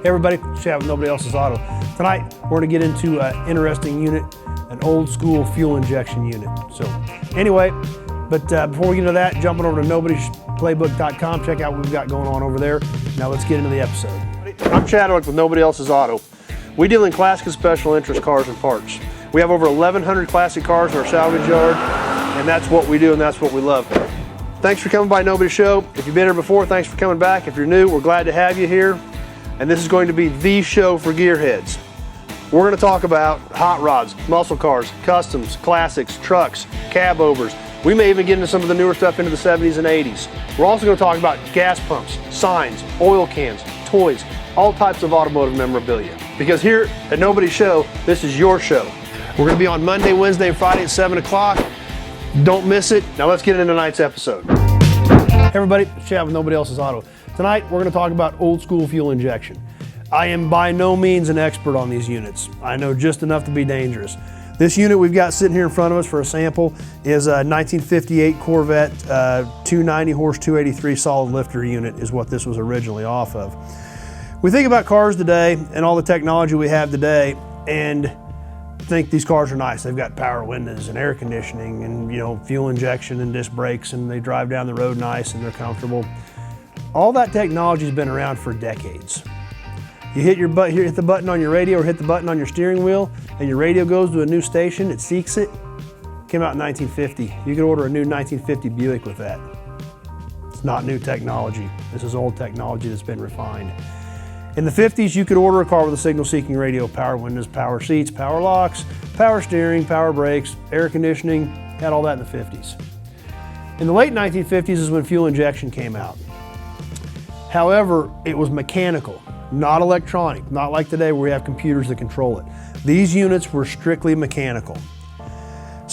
Hey everybody, chat with Nobody Else's Auto. Tonight, we're going to get into an interesting unit, an old school fuel injection unit. So anyway, but before we get into that, jumping over to nobodysplaybook.com, check out what we've got going on over there. Now let's get into the episode. I'm Chadwick with Nobody Else's Auto. We deal in classic and special interest cars and parts. We have over 1,100 classic cars in our salvage yard, and that's what we do and that's what we love. Thanks for coming by Nobody's Show. If you've been here before, thanks for coming back. If you're new, we're glad to have you here. And this is going to be the show for gearheads. We're going to talk about hot rods, muscle cars, customs, classics, trucks, cab overs. We may even get into some of the newer stuff into the 70s and 80s. We're also going to talk about gas pumps, signs, oil cans, toys, all types of automotive memorabilia. Because here at Nobody's Show, this is your show. We're going to be on Monday, Wednesday, and Friday at 7 o'clock. Don't miss it. Now let's get into tonight's episode. Hey everybody, it's Chad with Nobody Else's Auto. Tonight, we're going to talk about old school fuel injection. I am by no means an expert on these units. I know just enough to be dangerous. This unit we've got sitting here in front of us for a sample is a 1958 Corvette 290 horse 283 solid lifter unit is what this was originally off of. We think about cars today and all the technology we have today and think these cars are nice. They've got power windows and air conditioning and fuel injection and disc brakes, and they drive down the road nice and they're comfortable. All that technology has been around for decades. You hit the button on your radio or hit the button on your steering wheel and your radio goes to a new station, it seeks it. Came out in 1950. You could order a new 1950 Buick with that. It's not new technology. This is old technology that's been refined. In the 50s, you could order a car with a signal-seeking radio, power windows, power seats, power locks, power steering, power brakes, air conditioning, had all that in the 50s. In the late 1950s is when fuel injection came out. However, it was mechanical, not electronic, not like today where we have computers that control it. These units were strictly mechanical.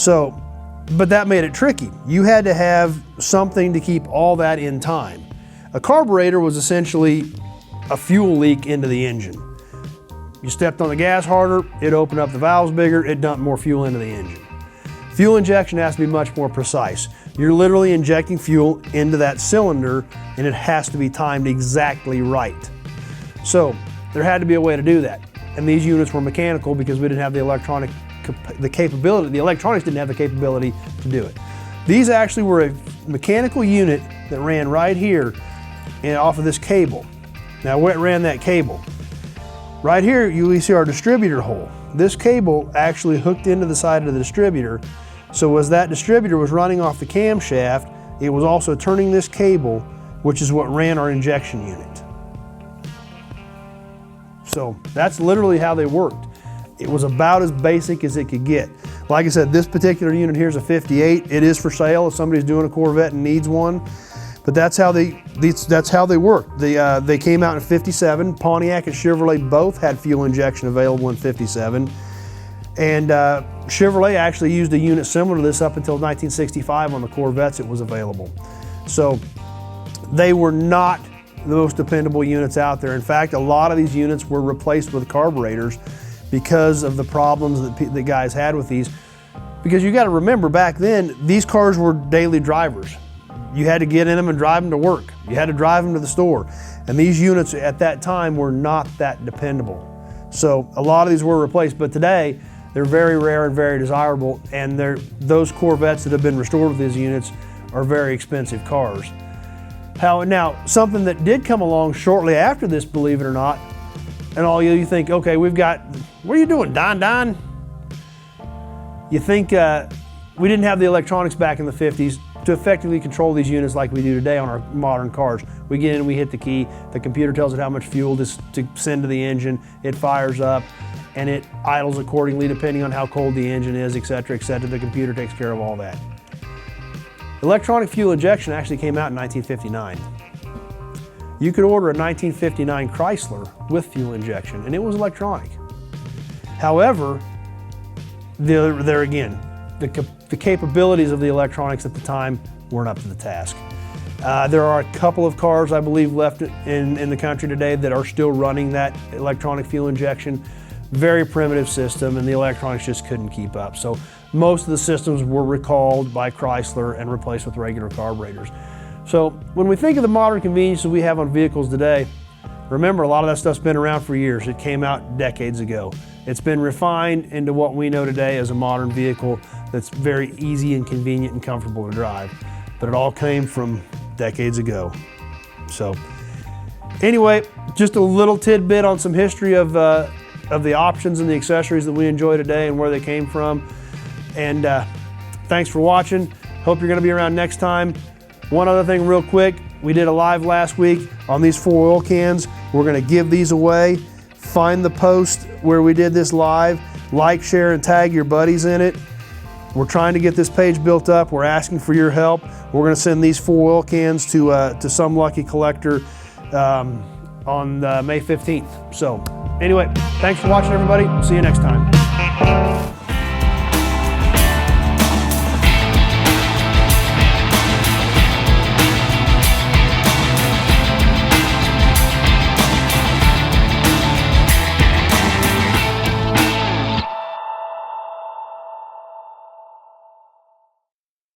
But that made it tricky. You had to have something to keep all that in time. A carburetor was essentially a fuel leak into the engine. You stepped on the gas harder, it opened up the valves bigger, it dumped more fuel into the engine. Fuel injection has to be much more precise. You're literally injecting fuel into that cylinder and it has to be timed exactly right. So there had to be a way to do that. And these units were mechanical because we didn't have the electronics didn't have the capability to do it. These actually were a mechanical unit that ran right here and off of this cable. Now where it ran that cable? Right here you see our distributor hole. This cable actually hooked into the side of the distributor. So as that distributor was running off the camshaft, it was also turning this cable, which is what ran our injection unit. So that's literally how they worked. It was about as basic as it could get. Like I said, this particular unit here is a 58. It is for sale if somebody's doing a Corvette and needs one. But that's how they worked. They came out in 57. Pontiac and Chevrolet both had fuel injection available in 57. And Chevrolet actually used a unit similar to this up until 1965 on the Corvettes it was available. So they were not the most dependable units out there. In fact, a lot of these units were replaced with carburetors because of the problems that the guys had with these. Because you got to remember, back then, these cars were daily drivers. You had to get in them and drive them to work. You had to drive them to the store. And these units at that time were not that dependable. So a lot of these were replaced, but today they're very rare and very desirable, and those Corvettes that have been restored with these units are very expensive cars. Now, something that did come along shortly after this, believe it or not, and all you think, okay, what are you doing, Don? You think we didn't have the electronics back in the 50s to effectively control these units like we do today on our modern cars. We get in, we hit the key, the computer tells it how much fuel to send to the engine, it fires up, and it idles accordingly depending on how cold the engine is, et cetera, et cetera. The computer takes care of all that. Electronic fuel injection actually came out in 1959. You could order a 1959 Chrysler with fuel injection, and it was electronic. However, there again, the capabilities of the electronics at the time weren't up to the task. There are a couple of cars, I believe, left in the country today that are still running that electronic fuel injection. Very primitive system, and the electronics just couldn't keep up. So most of the systems were recalled by Chrysler and replaced with regular carburetors. So when we think of the modern conveniences we have on vehicles today, Remember, a lot of that stuff's been around for years. It came out decades ago. It's been refined into what we know today as a modern vehicle that's very easy and convenient and comfortable to drive. But it all came from decades ago. So anyway, just a little tidbit on some history of the options and the accessories that we enjoy today and where they came from. And thanks for watching. Hope you're going to be around next time. One other thing real quick, we did a live last week on these 4 oil cans. We're going to give these away. Find the post where we did this live, like, share, and tag your buddies in it. We're trying to get this page built up. We're asking for your help. We're going to send these 4 oil cans to some lucky collector on May 15th. So anyway, thanks for watching, everybody. See you next time.